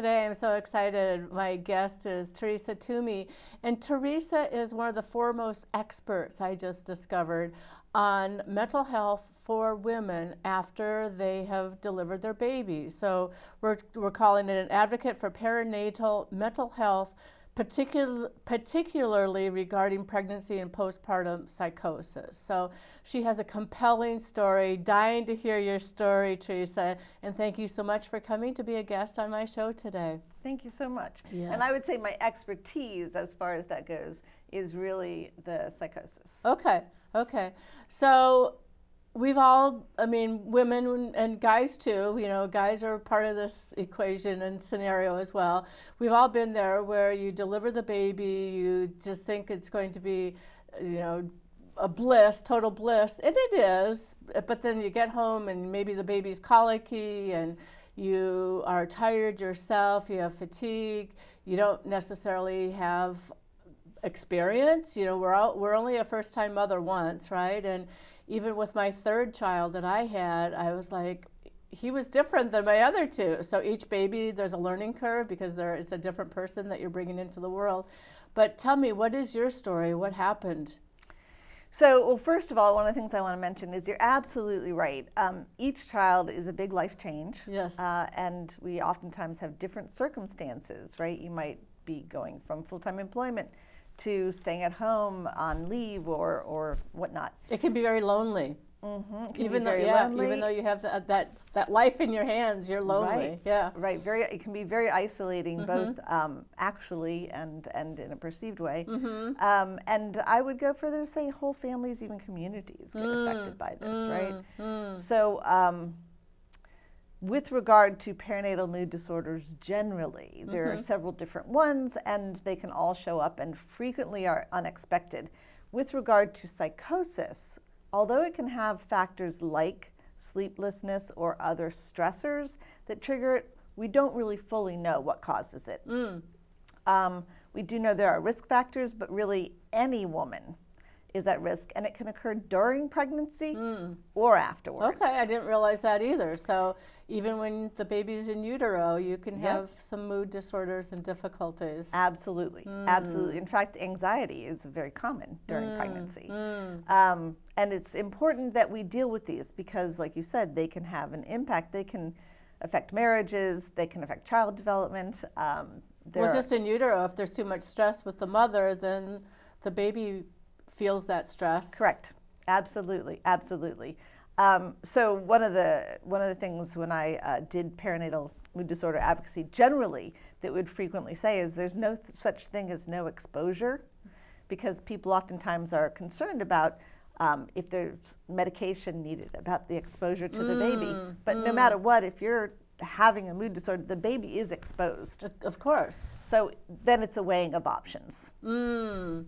today. I'm so excited. My guest is Teresa Twomey. And Teresa is one of the foremost experts I just discovered on mental health for women after they have delivered their baby. So we're calling it an advocate for perinatal mental health, particularly regarding pregnancy and postpartum psychosis. So she has a compelling story. Dying to hear your story, Teresa. And thank you so much for coming to be a guest on my show today. Thank you so much. Yes. And I would say my expertise, as far as that goes, is really the psychosis. Okay. So we've all, women and guys too, guys are part of this equation and scenario as well. We've all been there where you deliver the baby, you just think it's going to be, a bliss, total bliss, and it is, but then you get home and maybe the baby's colicky and you are tired yourself, you have fatigue, you don't necessarily have experience. We're only a first-time mother once, right? And even with my third child that I had, I was like, he was different than my other two. So each baby, there's a learning curve because it's a different person that you're bringing into the world. But tell me, what is your story? What happened? So, well, first of all, one of the things I want to mention is you're absolutely right. Each child is a big life change. Yes. And we oftentimes have different circumstances, right? You might be going from full-time employment to staying at home on leave or whatnot. It can be very lonely. Mm-hmm. Even though you have that life in your hands, you're lonely. Right. Yeah. Right. It can be very isolating, both actually and in a perceived way. Mm-hmm. And I would go further to say whole families, even communities, get affected by this, right? So. With regard to perinatal mood disorders generally, there are several different ones, and they can all show up and frequently are unexpected. With regard to psychosis, although it can have factors like sleeplessness or other stressors that trigger it, we don't really fully know what causes it. We do know there are risk factors, but really any woman is at risk, and it can occur during pregnancy or afterwards. Okay, I didn't realize that either. So even when the baby's in utero, you can have some mood disorders and difficulties. Absolutely, absolutely. In fact, anxiety is very common during pregnancy. And it's important that we deal with these because, like you said, they can have an impact. They can affect marriages, they can affect child development. Well, just in utero, if there's too much stress with the mother, then the baby feels that stress. Correct. Absolutely. So one of the things when I did perinatal mood disorder advocacy generally that we'd frequently say is there's no such thing as no exposure, because people oftentimes are concerned about if there's medication needed, about the exposure to the baby. But no matter what, if you're having a mood disorder, the baby is exposed. Of course. So then it's a weighing of options. So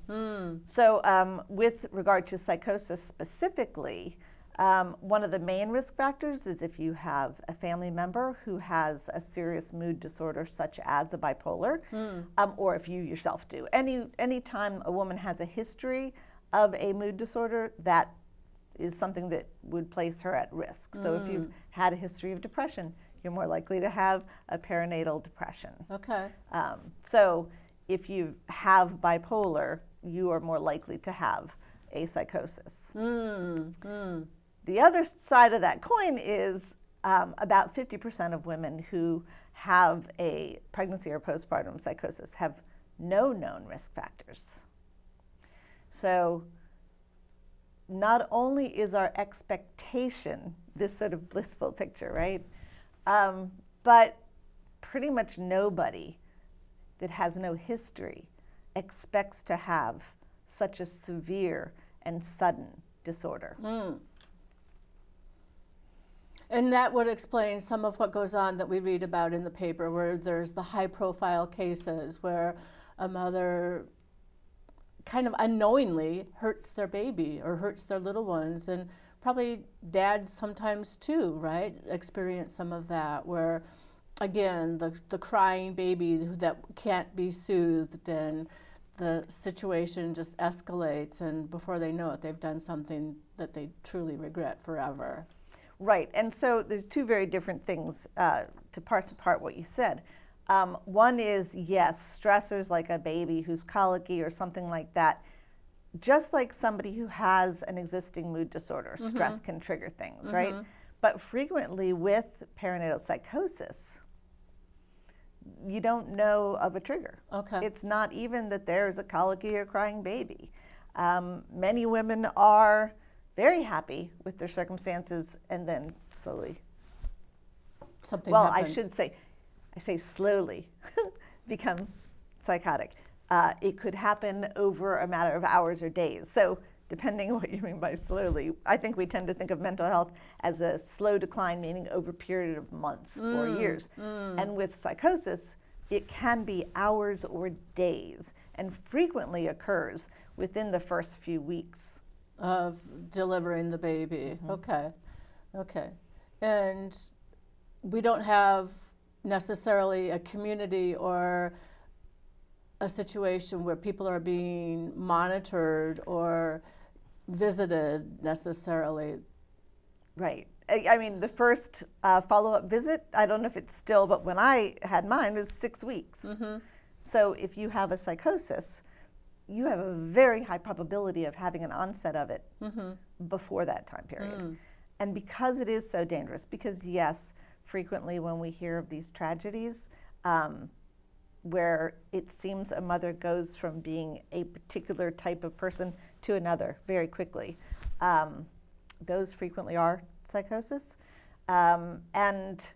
with regard to psychosis specifically, one of the main risk factors is if you have a family member who has a serious mood disorder such as a bipolar, or if you yourself do. Any time a woman has a history of a mood disorder, that is something that would place her at risk. So if you've had a history of depression, you're more likely to have a perinatal depression. Okay. So if you have bipolar, you are more likely to have a psychosis. The other side of that coin is about 50% of women who have a pregnancy or postpartum psychosis have no known risk factors. So not only is our expectation this sort of blissful picture, right? But pretty much nobody that has no history expects to have such a severe and sudden disorder. And that would explain some of what goes on that we read about in the paper, where there's the high-profile cases where a mother kind of unknowingly hurts their baby or hurts their little ones, and probably dads sometimes too, right, experience some of that, where again the crying baby that can't be soothed, and the situation just escalates, and before they know it, they've done something that they truly regret forever. Right, and so there's two very different things to parse apart what you said. One is, yes, stressors like a baby who's colicky or something like that. Just like somebody who has an existing mood disorder, stress can trigger things, right? But frequently with perinatal psychosis, you don't know of a trigger. Okay. It's not even that there's a colicky or crying baby. Many women are very happy with their circumstances and then slowly. Something Well, happens. I say slowly become psychotic. It could happen over a matter of hours or days. So depending on what you mean by slowly, I think we tend to think of mental health as a slow decline, meaning over a period of months or years. And with psychosis, it can be hours or days and frequently occurs within the first few weeks Of delivering the baby. Okay. And we don't have necessarily a community or a situation where people are being monitored or visited necessarily. Right. I mean, the first follow-up visit, I don't know if it's still, but when I had mine, it was 6 weeks. So if you have a psychosis, you have a very high probability of having an onset of it before that time period. And because it is so dangerous, because yes, frequently when we hear of these tragedies, where it seems a mother goes from being a particular type of person to another very quickly, those frequently are psychosis, and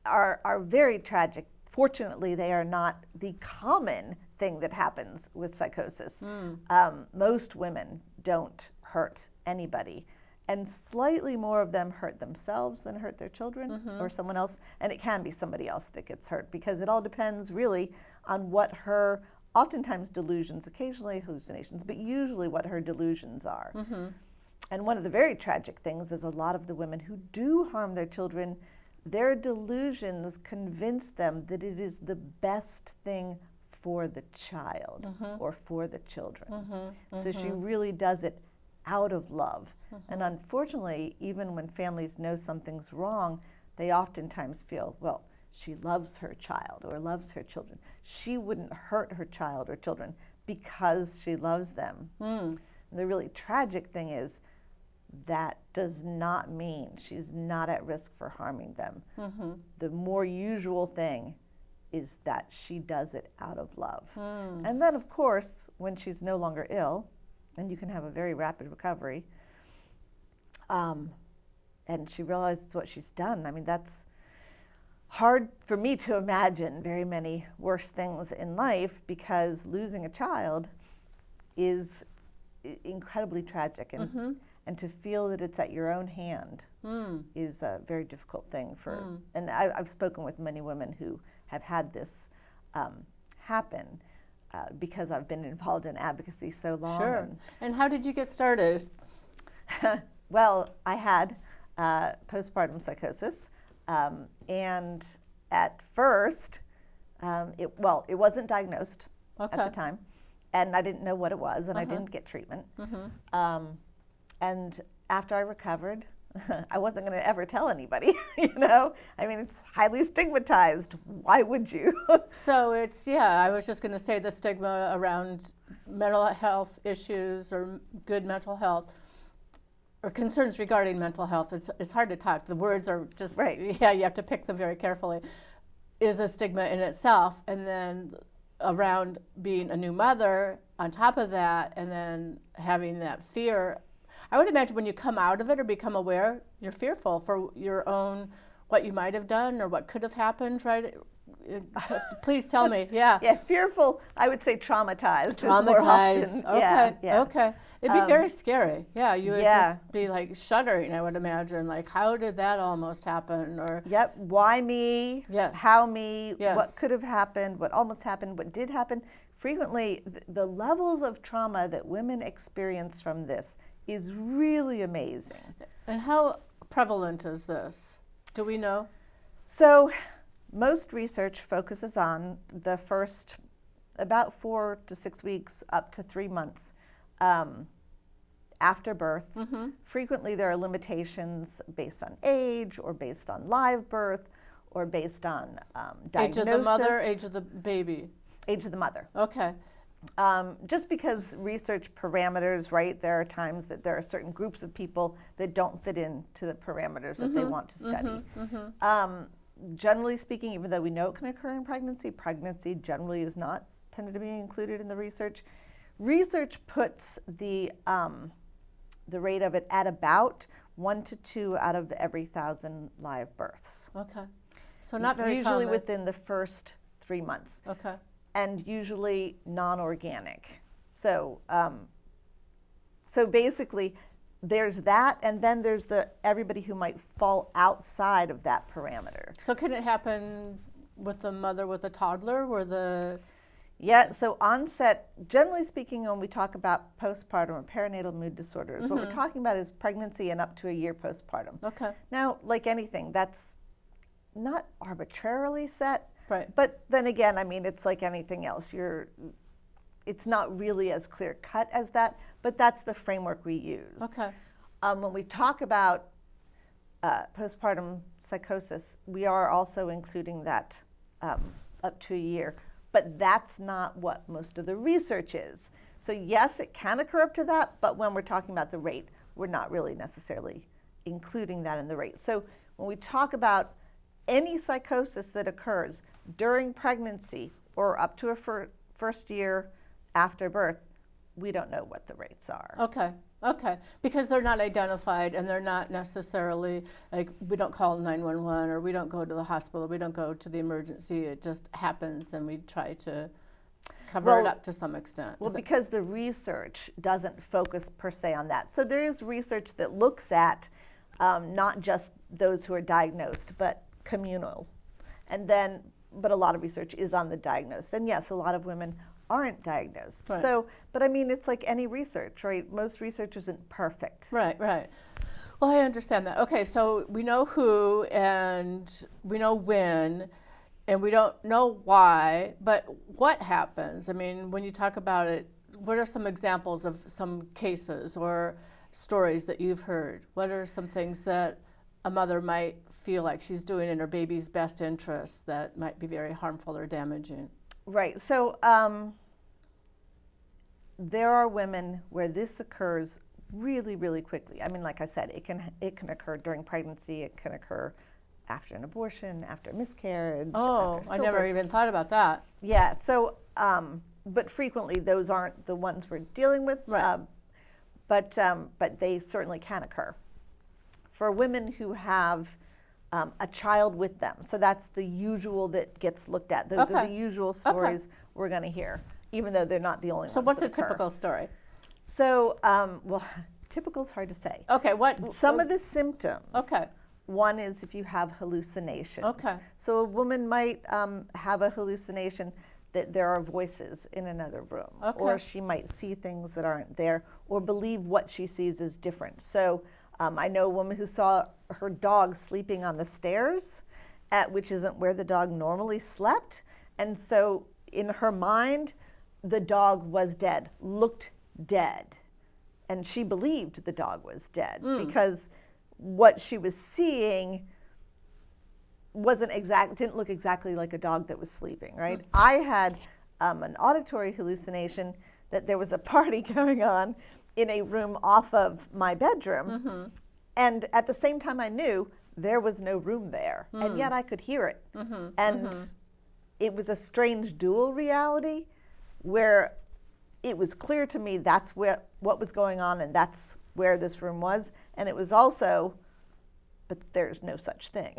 are very tragic. Fortunately, they are not the common thing that happens with psychosis. Most women don't hurt anybody, and slightly more of them hurt themselves than hurt their children or someone else, and it can be somebody else that gets hurt because it all depends really on what her, oftentimes delusions, occasionally hallucinations, but usually what her delusions are. And one of the very tragic things is a lot of the women who do harm their children, their delusions convince them that it is the best thing for the child or for the children. So she really does it out of love. And unfortunately, even when families know something's wrong, they oftentimes feel, well, she loves her child or loves her children. She wouldn't hurt her child or children because she loves them. The really tragic thing is that does not mean she's not at risk for harming them. The more usual thing is that she does it out of love. And then, of course, when she's no longer ill, and you can have a very rapid recovery, and she realizes what she's done. I mean, that's hard for me to imagine very many worse things in life because losing a child is incredibly tragic, and to feel that it's at your own hand is a very difficult thing for, and I've spoken with many women who have had this happen because I've been involved in advocacy so long. Sure. And how did you get started? Well, I had postpartum psychosis, and at first, it wasn't diagnosed at the time, and I didn't know what it was, and I didn't get treatment. And after I recovered, I wasn't going to ever tell anybody, you know? I mean, it's highly stigmatized. Why would you? So it's, I was just going to say the stigma around mental health issues or good mental health or concerns regarding mental health. It's hard to talk. The words are just, you have to pick them very carefully, is a stigma in itself. And then around being a new mother on top of that, and then having that fear. I would imagine when you come out of it or become aware, you're fearful for your own, what you might have done or what could have happened, right? Please tell me, Yeah, fearful, I would say traumatized. Traumatized, okay, okay. It'd be very scary. You would just be like shuddering, I would imagine, like how did that almost happen? Or why me? Yes. How me? Yes. What could have happened? What almost happened? What did happen? Frequently, the levels of trauma that women experience from this is really amazing. And how prevalent is this? Do we know? So most research focuses on the first about 4 to 6 weeks up to 3 months after birth. Frequently there are limitations based on age or based on live birth or based on diagnosis. Age of the mother, age of the baby? Age of the mother. Okay. Just because research parameters, right, there are times that there are certain groups of people that don't fit into the parameters that they want to study. Generally speaking, even though we know it can occur in pregnancy generally is not tended to be included in the research. Research puts the rate of it at about 1 to 2 out of every 1,000 live births. Okay. So not very usually common. within the first 3 months. Okay. And usually non-organic. So so basically there's that, and then there's everybody who might fall outside of that parameter. So can it happen with the mother with a toddler, where the... Yeah, so onset, generally speaking, when we talk about postpartum or perinatal mood disorders, what we're talking about is pregnancy and up to a year postpartum. Okay. Now, like anything, that's not arbitrarily set. Right. But then again, I mean, it's like anything else. It's not really as clear cut as that, but that's the framework we use. Okay. When we talk about postpartum psychosis, we are also including that up to a year, but that's not what most of the research is. So yes, it can occur up to that, but when we're talking about the rate, we're not really necessarily including that in the rate. So when we talk about any psychosis that occurs during pregnancy or up to a first year after birth, we don't know what the rates are. Okay. Okay. Because they're not identified, and they're not necessarily, like, we don't call 911, or we don't go to the hospital, we don't go to the emergency. It just happens, and we try to cover it up to some extent. Well, because the research doesn't focus per se on that. So there is research that looks at not just those who are diagnosed, but communal. And then, but a lot of research is on the diagnosed. And yes, a lot of women aren't diagnosed. Right. So, but I mean, it's like any research, right? Most research isn't perfect. Right, right. Well, I understand that. Okay, so we know who, and we know when, and we don't know why, but what happens? I mean, when you talk about it, what are some examples of some cases or stories that you've heard? What are some things that a mother might feel like she's doing in her baby's best interest that might be very harmful or damaging? Right. So there are women where this occurs really, really quickly. I mean, like I said, it can occur during pregnancy. It can occur after an abortion, after a miscarriage. Oh, after I never even thought about that. Yeah. So, but frequently those aren't the ones we're dealing with. Right. But they certainly can occur. For women who have a child with them. So that's the usual that gets looked at. Those are the usual stories we're going to hear, even though they're not the only ones. So what's that a occur. typical story? So, well, typical is hard to say. Okay, what? Some of the symptoms. Okay. One is if you have hallucinations. Okay. So a woman might have a hallucination that there are voices in another room. Okay. Or she might see things that aren't there, or believe what she sees is different. So I know a woman who saw her dog sleeping on the stairs, which isn't where the dog normally slept. And so in her mind, the dog was dead, looked dead. And she believed the dog was dead because what she was seeing didn't look exactly like a dog that was sleeping, right? I had an auditory hallucination that there was a party going on in a room off of my bedroom. And at the same time I knew there was no room there, and yet I could hear it. And it was a strange dual reality where it was clear to me that's what was going on, and that's where this room was. And it was also, but there's no such thing.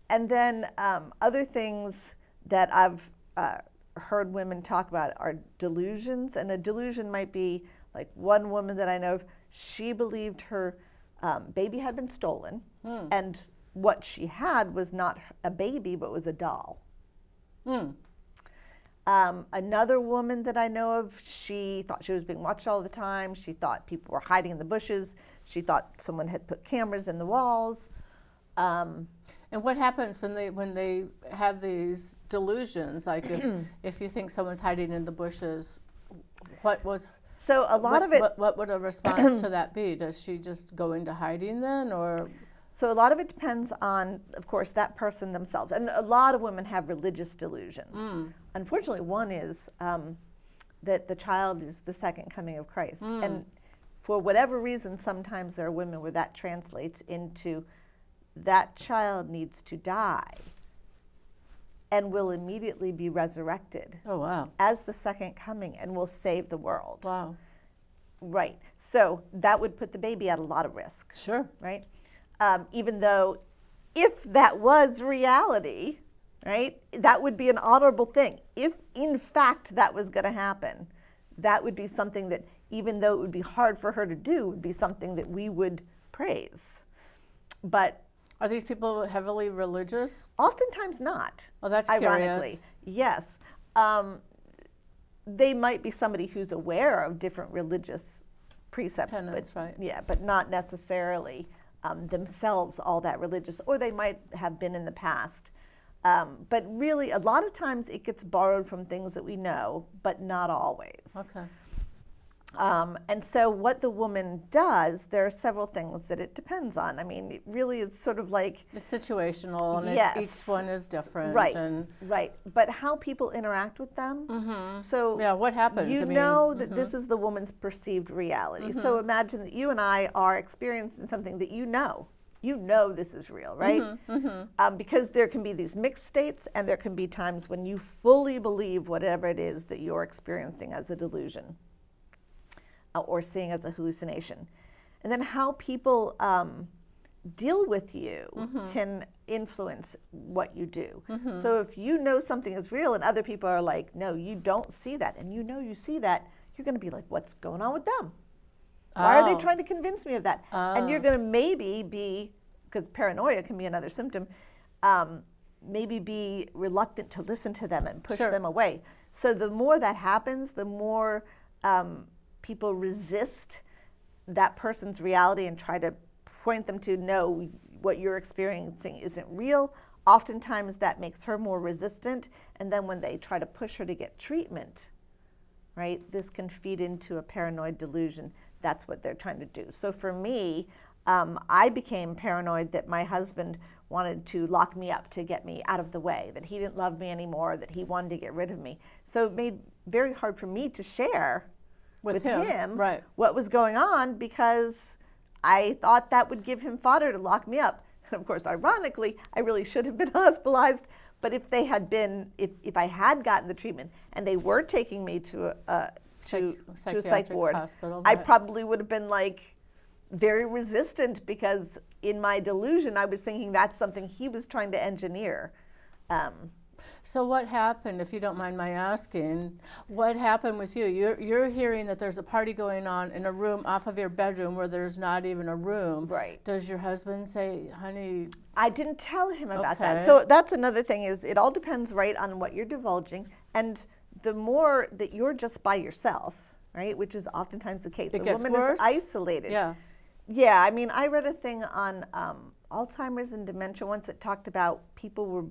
And then other things that I've heard women talk about are delusions. And a delusion might be like one woman that I know of, she believed her baby had been stolen, and what she had was not a baby, but was a doll. Another woman that I know of, she thought she was being watched all the time. She thought people were hiding in the bushes. She thought someone had put cameras in the walls. And what happens when they have these delusions? Like if you think someone's hiding in the bushes, what So a lot of it. What would a response to that be? Does she just go into hiding then, or? So a lot of it depends on, of course, that person themselves. And a lot of women have religious delusions. Unfortunately, one is that the child is the second coming of Christ. And for whatever reason, sometimes there are women where that translates into that child needs to die and will immediately be resurrected. Oh, wow. As the second coming and will save the world. Wow. Right. So that would put the baby at a lot of risk. Sure. Right? Even though if that was reality, right, that would be an honorable thing. If in fact that was going to happen, that would be something that, even though it would be hard for her to do, would be something that we would praise. But are these people heavily religious? Oftentimes not. Oh, that's ironically. Curious. Yes. They might be somebody who's aware of different religious precepts, Tenets, right. Yeah, but not necessarily themselves all that religious, or they might have been in the past. But really, a lot of times it gets borrowed from things that we know, but not always. Okay. And so what the woman does, there are several things that it depends on. I mean, it really is sort of like... It's situational, and yes. each one is different. Right, and right. But how people interact with them. So yeah, what happens? you know that this is the woman's perceived reality. So imagine that you and I are experiencing something that you know. You know this is real, right? Because there can be these mixed states, and there can be times when you fully believe whatever it is that you're experiencing as a delusion. Or seeing as a hallucination. And then how people deal with you can influence what you do. So if you know something is real and other people are like, no, you don't see that, and you know you see that, you're going to be like, what's going on with them? Why are they trying to convince me of that? And you're going to maybe be, because paranoia can be another symptom, maybe be reluctant to listen to them and push them away. So the more that happens, the more people resist that person's reality and try to point them to, no, what you're experiencing isn't real. Oftentimes that makes her more resistant, and then when they try to push her to get treatment, right, this can feed into a paranoid delusion. That's what they're trying to do. So for me, I became paranoid that my husband wanted to lock me up to get me out of the way, that he didn't love me anymore, that he wanted to get rid of me. So it made very hard for me to share with him right. what was going on, because I thought that would give him fodder to lock me up. And of course, ironically, I really should have been hospitalized. But if they had been, if I had gotten the treatment and they were taking me to a psych ward, hospital, I probably would have been like very resistant, because in my delusion, I was thinking that's something he was trying to engineer. So what happened, if you don't mind my asking, what happened with you? You're hearing that there's a party going on in a room off of your bedroom where there's not even a room. Right. Does your husband say, honey? I didn't tell him about that. So that's another thing, is it all depends, right, on what you're divulging. And the more that you're just by yourself, right, which is oftentimes the case. It the gets woman worse? is isolated. Yeah. Yeah, I mean, I read a thing on Alzheimer's and dementia once that talked about people were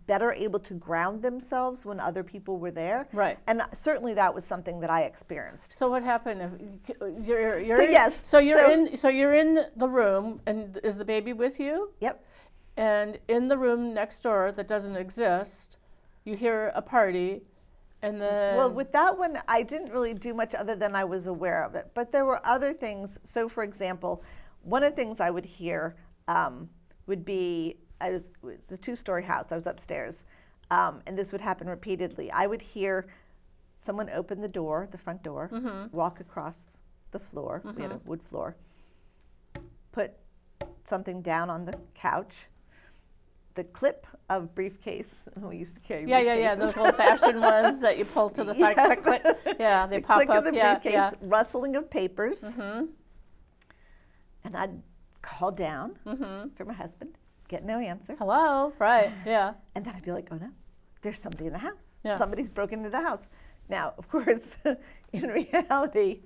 better able to ground themselves when other people were there. Right. And certainly that was something that I experienced. So what happened? If you're So yes. So you're in the room, and is the baby with you? Yep. And in the room next door that doesn't exist, you hear a party, and then... Well, with that one, I didn't really do much other than I was aware of it. But there were other things. So, for example, one of the things I would hear would be, it was a two-story house. I was upstairs, and this would happen repeatedly. I would hear someone open the door, the front door, walk across the floor. We had a wood floor. Put something down on the couch. The clip of briefcase. We used to carry briefcases. Yeah. Those old-fashioned ones that you pull to the side. Click, click. Yeah, they pop click up. Of the briefcase, rustling of papers. And I'd call down for my husband, get no answer. Hello, right, yeah. And then I'd be like, oh no, there's somebody in the house. Yeah. Somebody's broken into the house. Now, of course, in reality,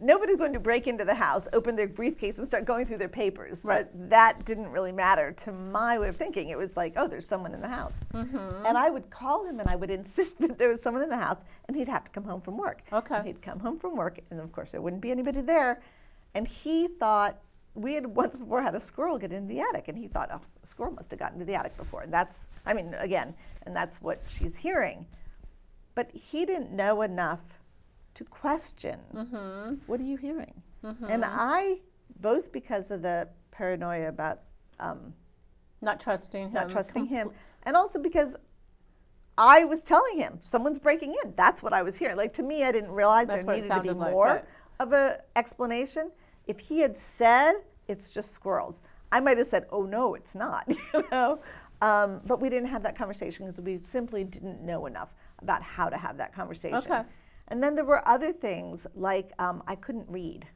nobody's going to break into the house, open their briefcase, and start going through their papers. Right. But that didn't really matter to my way of thinking. It was like, oh, there's someone in the house. And I would call him, and I would insist that there was someone in the house, and he'd have to come home from work. Okay. And he'd come home from work, and of course, there wouldn't be anybody there. And he thought we had once before had a squirrel get into the attic, and he thought, oh, a squirrel must have gotten into the attic before. And that's, and that's what she's hearing. But he didn't know enough to question, what are you hearing? And I, both because of the paranoia about not trusting him, and also because I was telling him, someone's breaking in. That's what I was hearing. Like, to me, I didn't realize there needed to be more of an explanation. If he had said, it's just squirrels, I might have said, oh, no, it's not, you know? But we didn't have that conversation because we simply didn't know enough about how to have that conversation. Okay. And then there were other things, like I couldn't read.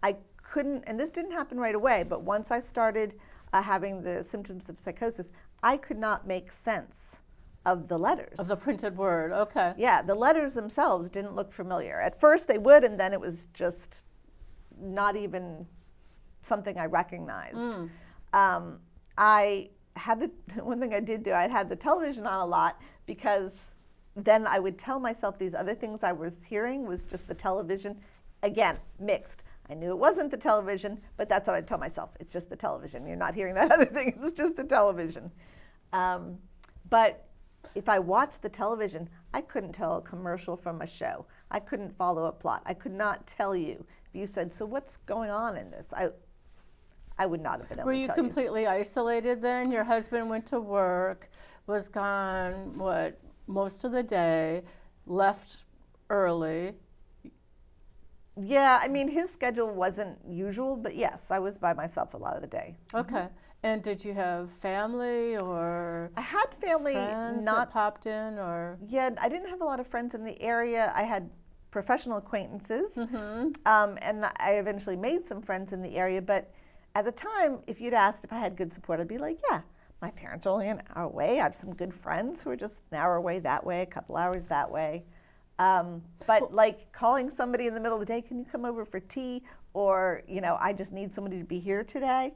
I couldn't, and this didn't happen right away, but once I started having the symptoms of psychosis, I could not make sense of the letters. Of the printed word, okay. Yeah, the letters themselves didn't look familiar. At first they would, and then it was just not even something I recognized. I had one thing I did do, I had the television on a lot, because then I would tell myself these other things I was hearing was just the television. Again, mixed. I knew it wasn't the television, but that's what I'd tell myself. It's just the television. You're not hearing that other thing. It's just the television. But if I watched the television, I couldn't tell a commercial from a show. I couldn't follow a plot. I could not tell you. If you said, so what's going on in this? I would not have been able to tell you. Were you completely isolated then? Your husband went to work, was gone, most of the day, left early. Yeah, I mean, his schedule wasn't usual, but yes, I was by myself a lot of the day. Okay. And did you have family or I had family friends not that popped in, or? Yeah, I didn't have a lot of friends in the area. I had professional acquaintances, and I eventually made some friends in the area. But at the time, if you'd asked if I had good support, I'd be like, yeah, my parents are only an hour away. I have some good friends who are just an hour away that way, a couple hours that way. But like calling somebody in the middle of the day, can you come over for tea? Or, you know, I just need somebody to be here today.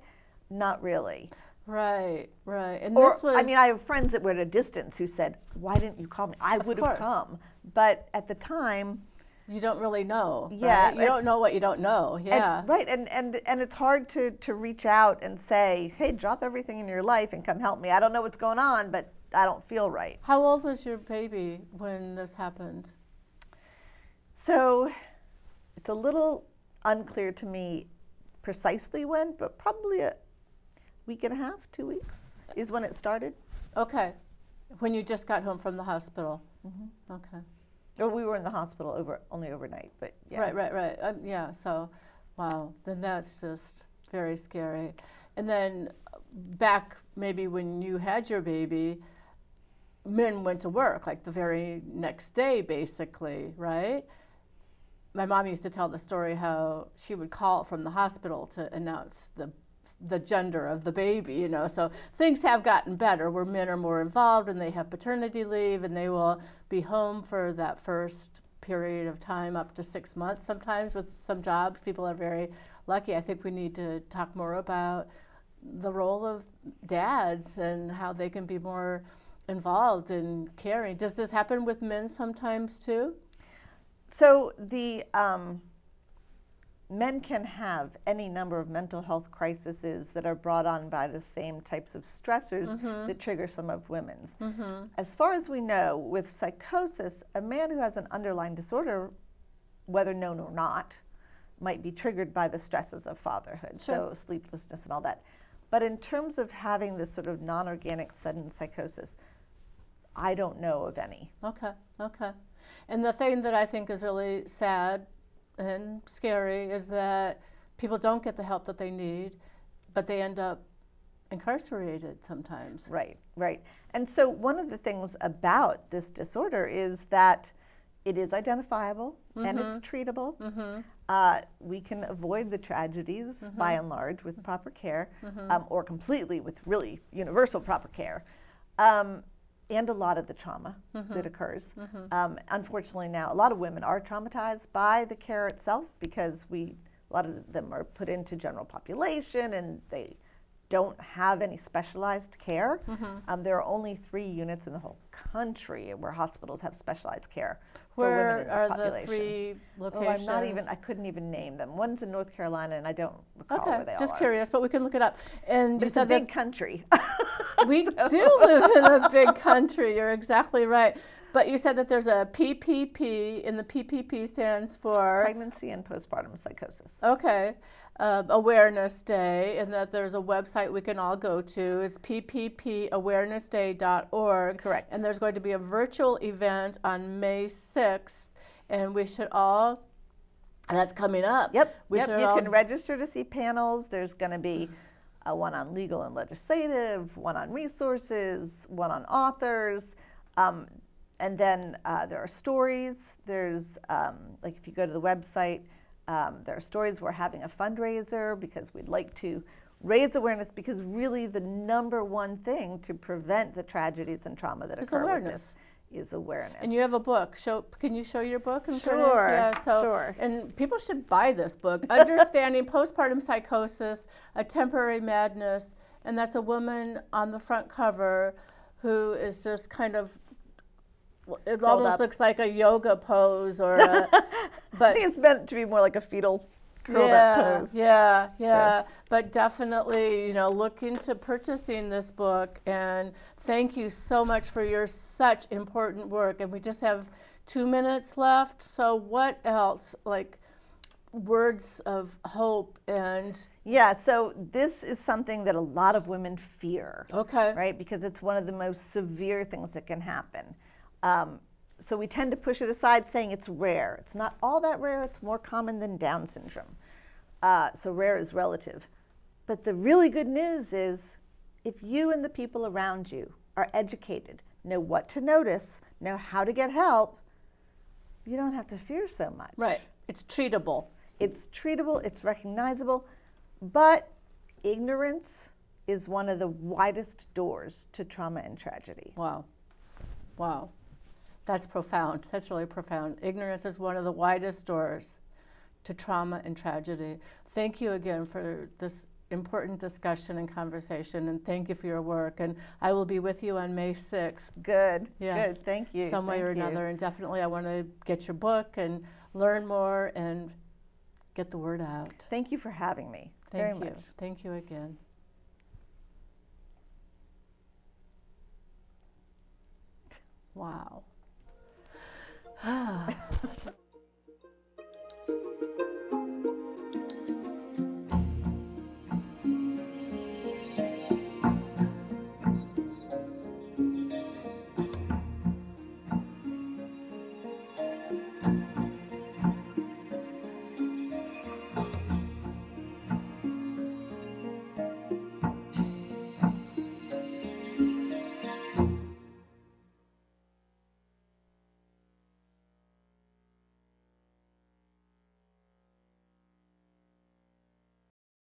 Not really. Right, right. And Or, this was, I mean, I have friends that were at a distance who said, why didn't you call me? I would have come. But at the time, you don't really know. Yeah. Right? You don't know what you don't know. Yeah. Right. And it's hard to reach out and say, hey, drop everything in your life and come help me. I don't know what's going on, but I don't feel right. How old was your baby when this happened? So it's a little unclear to me precisely when, but probably a week and a half, 2 weeks is when it started. Okay. When you just got home from the hospital. Okay. Or we were in the hospital only overnight, but yeah. Right. Yeah, so, wow, then that's just very scary. And then back maybe when you had your baby, men went to work like the very next day, basically, right? My mom used to tell the story how she would call from the hospital to announce the gender of the baby, you know. So things have gotten better where men are more involved and they have paternity leave and they will be home for that first period of time up to 6 months sometimes with some jobs. People are very lucky. I think we need to talk more about the role of dads and how they can be more involved in caring. Does this happen with men sometimes too? So the men can have any number of mental health crises that are brought on by the same types of stressors that trigger some of women's. As far as we know, with psychosis, a man who has an underlying disorder, whether known or not, might be triggered by the stresses of fatherhood, so sleeplessness and all that. But in terms of having this sort of non-organic sudden psychosis, I don't know of any. Okay. And the thing that I think is really sad and scary is that people don't get the help that they need, but they end up incarcerated sometimes. Right. And so one of the things about this disorder is that it is identifiable and it's treatable. We can avoid the tragedies by and large with proper care, or completely with really universal proper care. And a lot of the trauma that occurs. Unfortunately now, a lot of women are traumatized by the care itself because a lot of them are put into general population and they don't have any specialized care. There are only 3 units in the whole country where hospitals have specialized care for women in this Where population. are the 3 Oh, locations? I couldn't even name them. One's in North Carolina, and I don't recall Okay, where they all just are. curious, but we can look it up. And But you it's a said big that country. we do live in a big country. You're exactly right. But you said that there's a PPP, and the PPP stands for Pregnancy and Postpartum Psychosis. Okay. Awareness Day, and that there's a website we can all go to, is pppawarenessday.org. Correct. And there's going to be a virtual event on May 6th, and we should all, and that's coming up. Yep. We You should all, can register to see panels. There's going to be one on legal and legislative, one on resources, one on authors. And then there are stories. There's, like if you go to the website, there are stories. We're having a fundraiser because we'd like to raise awareness, because really the number one thing to prevent the tragedies and trauma that occur with this is awareness. And you have a book. Can you show your book? Sure. Yeah, Sure. And people should buy this book, Understanding Postpartum Psychosis, A Temporary Madness. And that's a woman on the front cover who is just kind of, it Curled almost up. looks like a yoga pose, or I but think it's meant to be more like a fetal curled up pose. Yeah. But definitely, look into purchasing this book. And thank you so much for your such important work. And we just have 2 minutes left. So what else? Like words of hope and. Yeah, so this is something that a lot of women fear. Okay. Right? Because it's one of the most severe things that can happen. So we tend to push it aside, saying it's rare. It's not all that rare. It's more common than Down syndrome. So rare is relative. But the really good news is, if you and the people around you are educated, know what to notice, know how to get help, you don't have to fear so much. Right. It's treatable. It's treatable, it's recognizable, but ignorance is one of the widest doors to trauma and tragedy. Wow. That's profound. That's really profound. Ignorance is one of the widest doors to trauma and tragedy. Thank you again for this important discussion and conversation, and thank you for your work. And I will be with you on May 6th. Good. Yes. Good. Thank you. Some way or another. And definitely I want to get your book and learn more and get the word out. Thank you for having me. Thank very you. much. Thank you again. Wow.